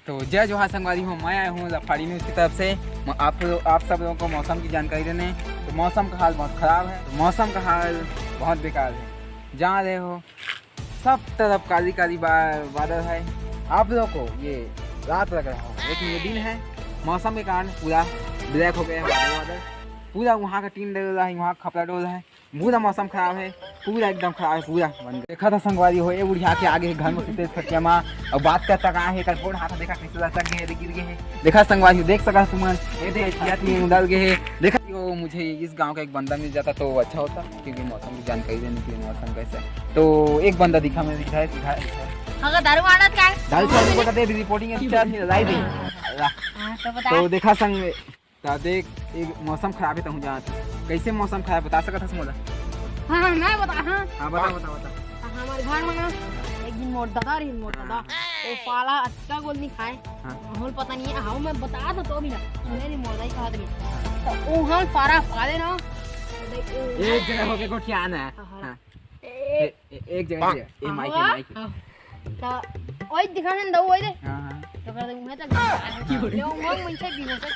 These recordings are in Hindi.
तो जय जोहार संगवारी हूँ, मैं आया हूँ लफाड़ी न्यूज़ की तरफ से आप सब लोगों को मौसम की जानकारी देने। तो मौसम का हाल बहुत ख़राब है, तो मौसम का हाल बहुत बेकार है। जहाँ रहे हो सब तरफ काली काली बादल है। आप लोगों को ये रात लग रहा हो, लेकिन ये दिन है। मौसम के कारण पूरा ब्लैक हो गया है बादल, पूरा वहाँ का टीन डल रहा है, वहाँ का खपड़ा डोल रहा है, पूरा मौसम खराब है, पूरा एकदम खराब है, पूरा बंद। देखा था संगवारी हो, ये बुढ़िया के आगे घर में सुते खटिया माँ और बात करता कहाँ है, कल फोन हाथ देखा कैसे लटक गए, गिर गए हैं। देखा संगवारी देख सका तुम, ये देख उड़ल गए है। देखा वो मुझे इस गांव का एक बंदा मिल जाता तो अच्छा होता, क्योंकि मौसम की जानकारी देने के लिए मौसम कैसा है। तो एक बंदा दिखा मैं दिखा दारू रिपोर्टिंग तो देखा संग देख एक मौसम खराब है, तो जा कैसे मौसम खराब बता सकता था मोला? हाँ मैं बता। हाँ बता हमारे घर में ना एक दिन मोर दादा वो पाला अच्छा गोल नहीं खाए। हम पता नहीं है, हाँ मैं बता तो भी ना सुने नहीं मोर दाई कहा था तो वो हम सारा पाले ना एक जगह होके गोठियाना है। हां एक जगह ये माइक तो ओए दिखा न दो ओए दे। हां तो कर दे मैं तक लो हम मन से भी हो सक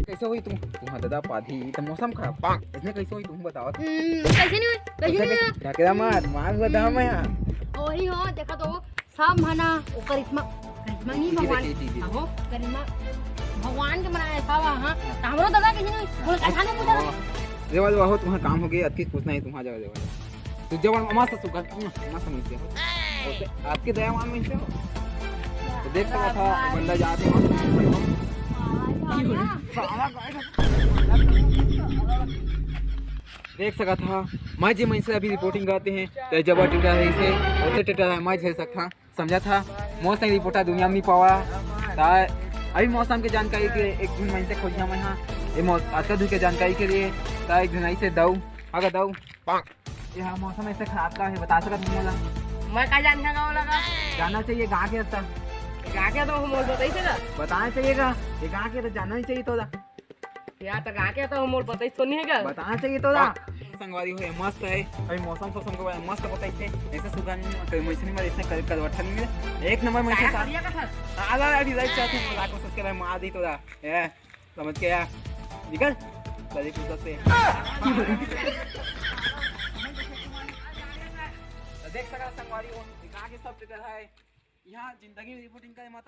कैसे हुई तुम दादा पाधी तो मौसम खराब इसने कैसे हुई तुम बताओ। कैसे नहीं क्या करा मत मार बता मैं वही हो देखा तो सब मना वो करिश्मा नहीं भगवान हो करिश्मा भगवान के बनाया था। हां हमरो दादा कैसे नहीं बोल कथा ने पूछा देवा देवा हो तुम्हारा काम हो गया, अति पूछना है तुम्हारा जगह देवा तो जब अम्मा से सुकर अम्मा समझते हो आपके दया मान में से हो। तो देख सका था बंदा जाते हो देख सका था मैं जी मैं से अभी रिपोर्टिंग करते हैं तो जब टिटा है इसे उसे टिटा है मैं झेल सकता समझा था। मौसम रिपोर्टर दुनिया में नहीं पावा अभी मौसम की जानकारी के एक दिन मैं से खोजिया मैं यहाँ ये के जानकारी के लिए एक दिन ऐसे दऊ अगर दऊ यहाँ मौसम ऐसे खराब का है बता सकता तुम बोला मैं का जानना गाँव लगा जाना चाहिए गाँव के रास्ता गाके तो हम बताई थे ना बताना चाहिएगा ये गाँव के तो जाना ही चाहिए तोरा यार तो गाके तो हम बताई तो नहीं है क्या बताना चाहिए तोरा। संगवारी हो मस्त है अभी मौसम तो हमको मस्त बताई थे ऐसे सुगन कोई मछली में इसने करवटा नहीं मिले एक नंबर में से आला अभी राइट चाहते हैं लाखों सब्सक्राइबर मार दी तोरा ए समझ के यार निकल चलिए कुछ से देख सका संगवारी हो गाँव के सब जगह है यहाँ जिंदगी में रिपोर्टिंग का मत